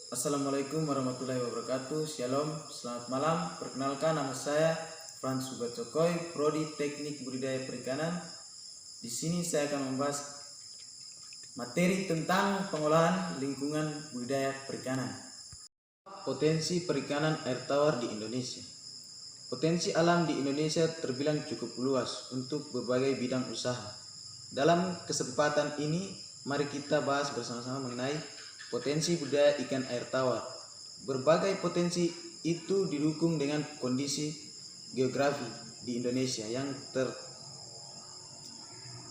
Assalamualaikum warahmatullahi wabarakatuh. Shalom, selamat malam. Perkenalkan, nama saya Frans Subacokoy, Prodi Teknik Budidaya Perikanan. Di sini saya akan membahas materi tentang pengolahan lingkungan budidaya perikanan. Potensi perikanan air tawar di Indonesia. Potensi alam di Indonesia terbilang cukup luas untuk berbagai bidang usaha. Dalam kesempatan ini, mari kita bahas bersama-sama mengenai potensi budidaya ikan air tawar. Berbagai potensi itu didukung dengan kondisi geografi di Indonesia yang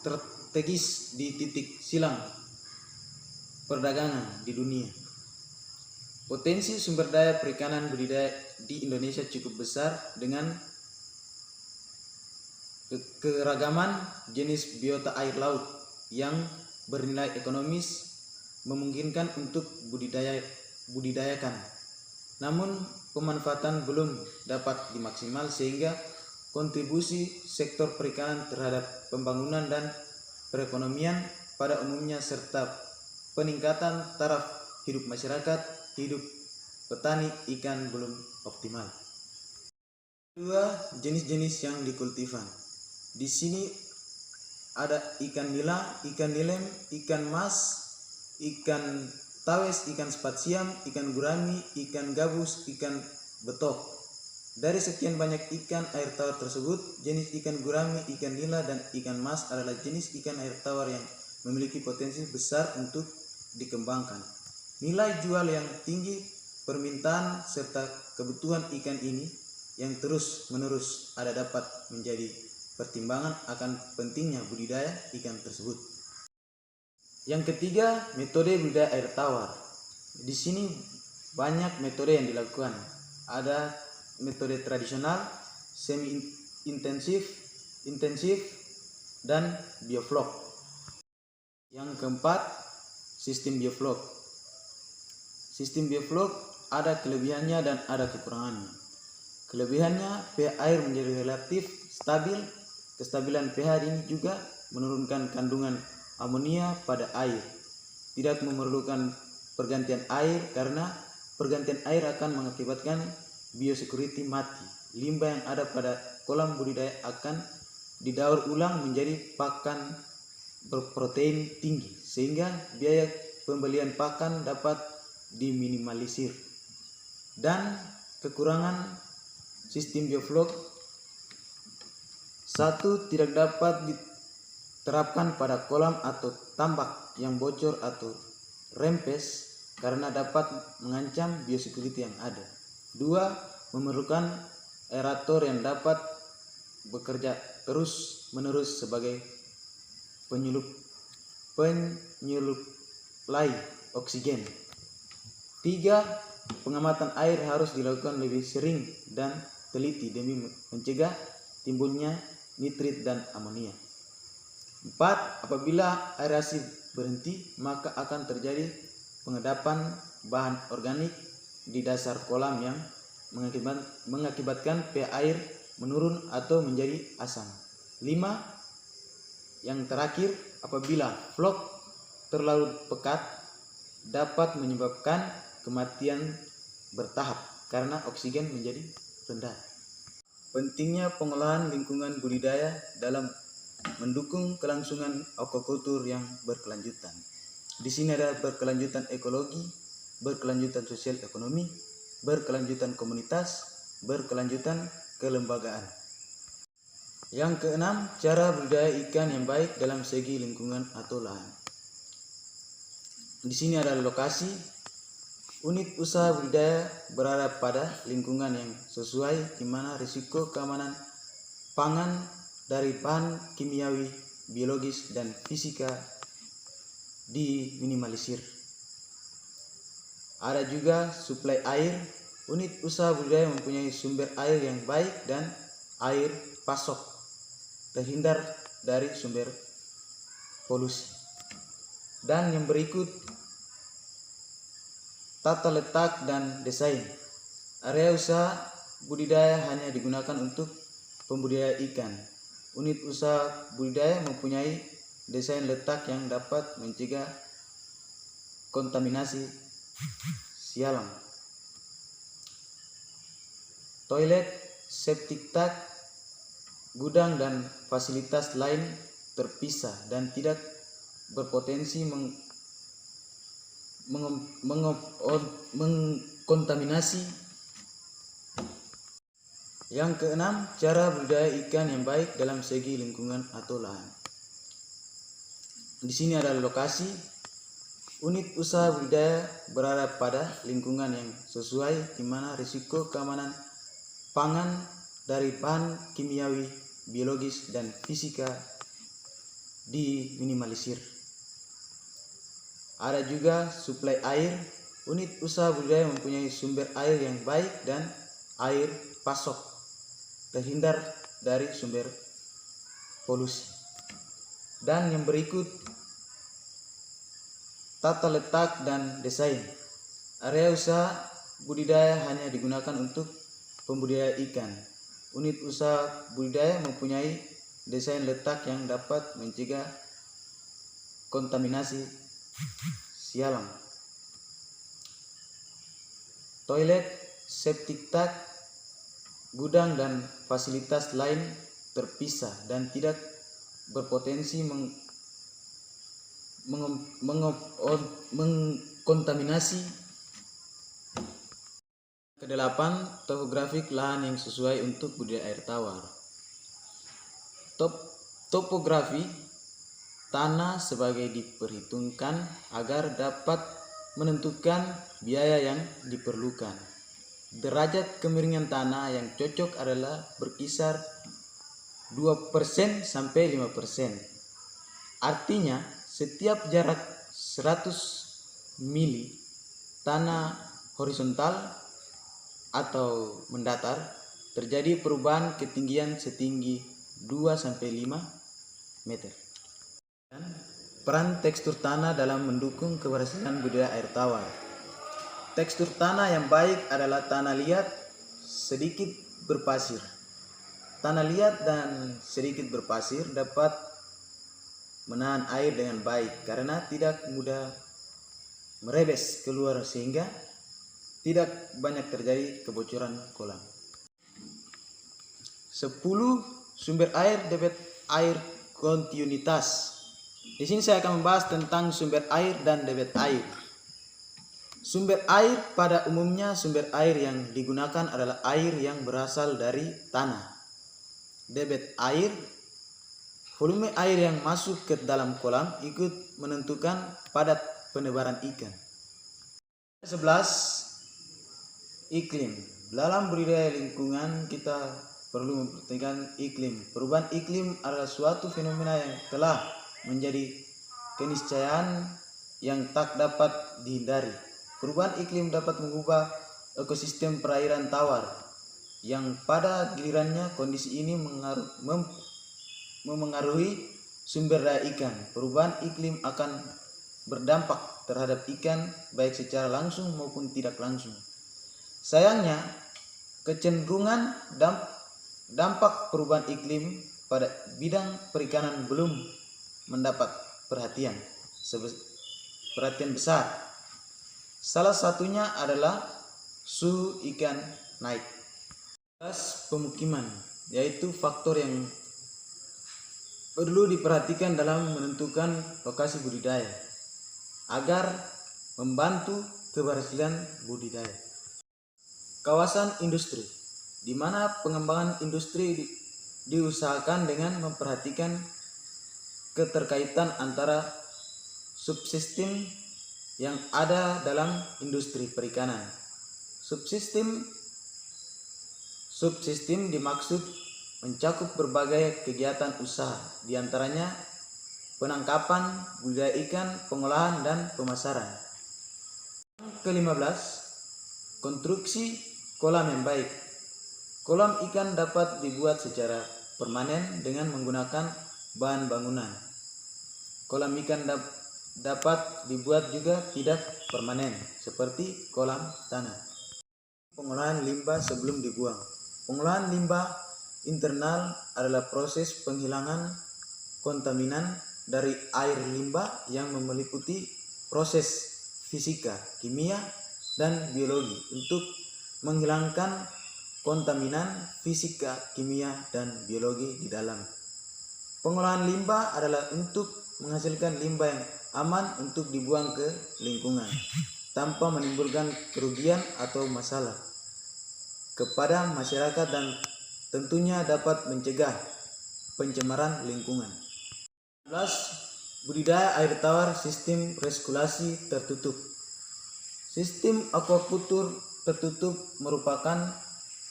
tertegis di titik silang perdagangan di dunia. Potensi sumber daya perikanan budidaya di Indonesia cukup besar dengan keragaman jenis biota air laut yang bernilai ekonomis memungkinkan untuk budidayakan. Namun pemanfaatan belum dapat dimaksimal sehingga kontribusi sektor perikanan terhadap pembangunan dan perekonomian pada umumnya serta peningkatan taraf hidup masyarakat, hidup petani ikan belum optimal. Dua jenis-jenis yang dikultivan. Di sini ada ikan nila, ikan nilem, ikan mas, ikan tawes, ikan spatsiam, ikan gurami, ikan gabus, ikan betok. Dari sekian banyak ikan air tawar tersebut, jenis ikan gurami, ikan nila, dan ikan mas adalah jenis ikan air tawar yang memiliki potensi besar untuk dikembangkan. Nilai jual yang tinggi, permintaan, serta kebutuhan ikan ini yang terus-menerus ada dapat menjadi pertimbangan akan pentingnya budidaya ikan tersebut. Yang ketiga, metode budidaya air tawar. Di sini banyak metode yang dilakukan. Ada metode tradisional, semi intensif, dan bioflok. Yang keempat, sistem bioflok. Sistem bioflok ada kelebihannya dan ada kekurangannya. Kelebihannya, pH air menjadi relatif stabil. Kestabilan pH ini juga menurunkan kandungan amonia pada air. Tidak memerlukan pergantian air karena pergantian air akan mengakibatkan biosecurity mati. Limbah yang ada pada kolam budidaya akan didaur ulang menjadi pakan berprotein tinggi sehingga biaya pembelian pakan dapat diminimalisir. Dan kekurangan sistem bioflok: satu, tidak dapat terapkan pada kolam atau tambak yang bocor atau rempes karena dapat mengancam biosecurity yang ada. Dua, memerlukan aerator yang dapat bekerja terus-menerus sebagai penyuplai oksigen. Tiga, pengamatan air harus dilakukan lebih sering dan teliti demi mencegah timbulnya nitrit dan amonia. 4. Apabila aerasi berhenti, maka akan terjadi pengedapan bahan organik di dasar kolam yang mengakibatkan pH air menurun atau menjadi asam. 5. Yang terakhir, apabila flok terlalu pekat dapat menyebabkan kematian bertahap karena oksigen menjadi rendah. Pentingnya pengolahan lingkungan budidaya dalam mendukung kelangsungan aquaculture yang berkelanjutan. Di sini ada berkelanjutan ekologi, berkelanjutan sosial ekonomi, berkelanjutan komunitas, berkelanjutan kelembagaan. Yang keenam, cara budidaya ikan yang baik dalam segi lingkungan atau lahan. Di sini ada lokasi. Unit usaha budidaya berada pada lingkungan yang sesuai di mana risiko keamanan pangan dari bahan kimiawi, biologis, dan fisika diminimalisir. Ada juga suplai air. Unit usaha budidaya mempunyai sumber air yang baik dan air pasok, terhindar dari sumber polusi. Dan yang berikut, tata letak dan desain. Area usaha budidaya hanya digunakan untuk pembudidaya ikan. Unit usaha budidaya mempunyai desain letak yang dapat mencegah kontaminasi sialang. Toilet, septic tank, gudang dan fasilitas lain terpisah dan tidak berpotensi mengkontaminasi. Yang keenam, cara budidaya ikan yang baik dalam segi lingkungan atau lahan. Di sini adalah lokasi. Unit usaha budidaya berada pada lingkungan yang sesuai, di mana risiko keamanan pangan dari bahan kimiawi, biologis, dan fisika diminimalisir. Ada juga suplai air. Unit usaha budidaya mempunyai sumber air yang baik dan air pasok, terhindar dari sumber polusi. Dan yang berikut, tata letak dan desain. Area usaha budidaya hanya digunakan untuk pembudidaya ikan. Unit usaha budidaya mempunyai desain letak yang dapat mencegah kontaminasi sialang. Toilet, septic tank, gudang dan fasilitas lain terpisah dan tidak berpotensi mengkontaminasi. Kedelapan, topografik lahan yang sesuai untuk budidaya air tawar. Topografi tanah sebagai diperhitungkan agar dapat menentukan biaya yang diperlukan. Derajat kemiringan tanah yang cocok adalah berkisar 2% sampai 5%. Artinya, setiap jarak 100 mili tanah horizontal atau mendatar, terjadi perubahan ketinggian setinggi 2-5 meter. Dan peran tekstur tanah dalam mendukung keberhasilan budidaya air tawar. Tekstur tanah yang baik adalah tanah liat sedikit berpasir. Tanah liat dan sedikit berpasir dapat menahan air dengan baik karena tidak mudah merebes keluar, sehingga tidak banyak terjadi kebocoran kolam. 10. Sumber air, debit air, kontinuitas. Di sini saya akan membahas tentang sumber air dan debit air. Sumber air pada umumnya sumber air yang digunakan adalah air yang berasal dari tanah. Debit air, volume air yang masuk ke dalam kolam ikut menentukan padat penebaran ikan. 11. Iklim. Dalam budidaya lingkungan kita perlu memperhatikan iklim. Perubahan iklim adalah suatu fenomena yang telah menjadi keniscayaan yang tak dapat dihindari. Perubahan iklim dapat mengubah ekosistem perairan tawar, yang pada gilirannya kondisi ini memengaruhi sumber daya ikan. Perubahan iklim akan berdampak terhadap ikan baik secara langsung maupun tidak langsung. Sayangnya, kecenderungan dampak perubahan iklim pada bidang perikanan belum mendapat perhatian besar. Salah satunya adalah suhu ikan naik. Pemukiman, yaitu faktor yang perlu diperhatikan dalam menentukan lokasi budidaya agar membantu keberhasilan budidaya. Kawasan industri, di mana pengembangan industri diusahakan dengan memperhatikan keterkaitan antara subsistem yang ada dalam industri perikanan. Subsistem dimaksud mencakup berbagai kegiatan usaha, diantaranya penangkapan, budidaya ikan, pengolahan, dan pemasaran. Ke-15, konstruksi kolam yang baik. Kolam ikan dapat dibuat secara permanen dengan menggunakan bahan bangunan. Kolam ikan dapat dibuat juga tidak permanen, seperti kolam tanah. Pengolahan limbah sebelum dibuang. Pengolahan limbah internal adalah proses penghilangan kontaminan dari air limbah yang meliputi proses fisika, kimia, dan biologi untuk menghilangkan kontaminan fisika, kimia, dan biologi di dalam. Pengolahan limbah adalah untuk menghasilkan limbah yang aman untuk dibuang ke lingkungan tanpa menimbulkan kerugian atau masalah kepada masyarakat dan tentunya dapat mencegah pencemaran lingkungan. 11. Budidaya air tawar sistem resirkulasi tertutup. Sistem aquaculture tertutup merupakan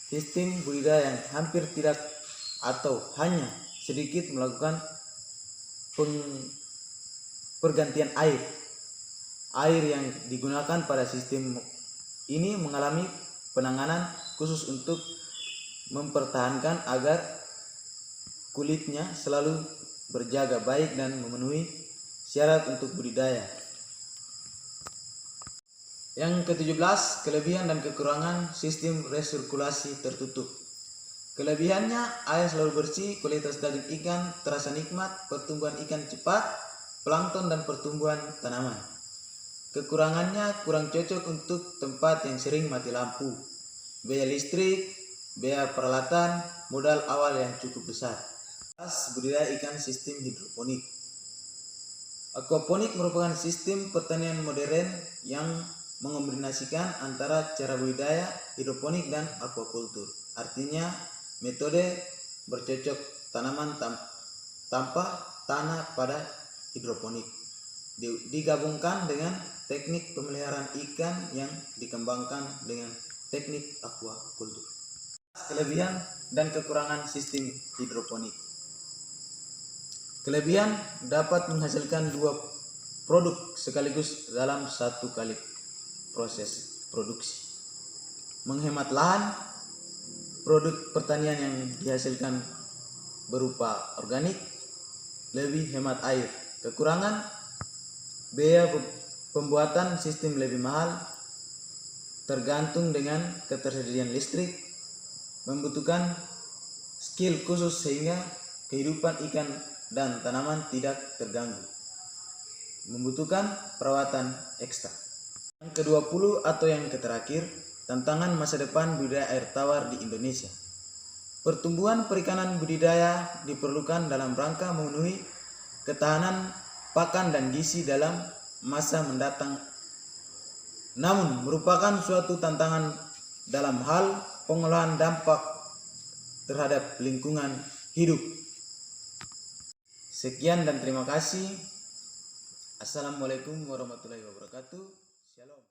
sistem budidaya yang hampir tidak atau hanya sedikit melakukan pergantian air. Air yang digunakan pada sistem ini mengalami penanganan khusus untuk mempertahankan agar kulitnya selalu berjaga baik dan memenuhi syarat untuk budidaya. Yang ke-17, kelebihan dan kekurangan sistem resirkulasi tertutup. Kelebihannya, air selalu bersih, kualitas daging ikan terasa nikmat, pertumbuhan ikan cepat, plankton dan pertumbuhan tanaman. Kekurangannya, kurang cocok untuk tempat yang sering mati lampu, biaya listrik, biaya peralatan, modal awal yang cukup besar. Budidaya ikan sistem hidroponik. Aquaponik merupakan sistem pertanian modern yang mengombinasikan antara cara budidaya hidroponik dan aquaculture. Artinya, metode bercocok tanaman tanpa tanah pada hidroponik digabungkan dengan teknik pemeliharaan ikan yang dikembangkan dengan teknik aquaculture. Kelebihan dan kekurangan sistem hidroponik. Kelebihan dapat menghasilkan 2 produk sekaligus dalam satu kali proses produksi. Menghemat lahan, produk pertanian yang dihasilkan berupa organik lebih hemat air. Kekurangan, biaya pembuatan sistem lebih mahal, tergantung dengan ketersediaan listrik, membutuhkan skill khusus sehingga kehidupan ikan dan tanaman tidak terganggu, membutuhkan perawatan ekstra. Yang ke-20 atau yang terakhir, tantangan masa depan budidaya air tawar di Indonesia. Pertumbuhan perikanan budidaya diperlukan dalam rangka memenuhi ketahanan pakan dan gizi dalam masa mendatang, namun merupakan suatu tantangan dalam hal pengolahan dampak terhadap lingkungan hidup. Sekian dan terima kasih. Assalamualaikum warahmatullahi wabarakatuh. Shalom.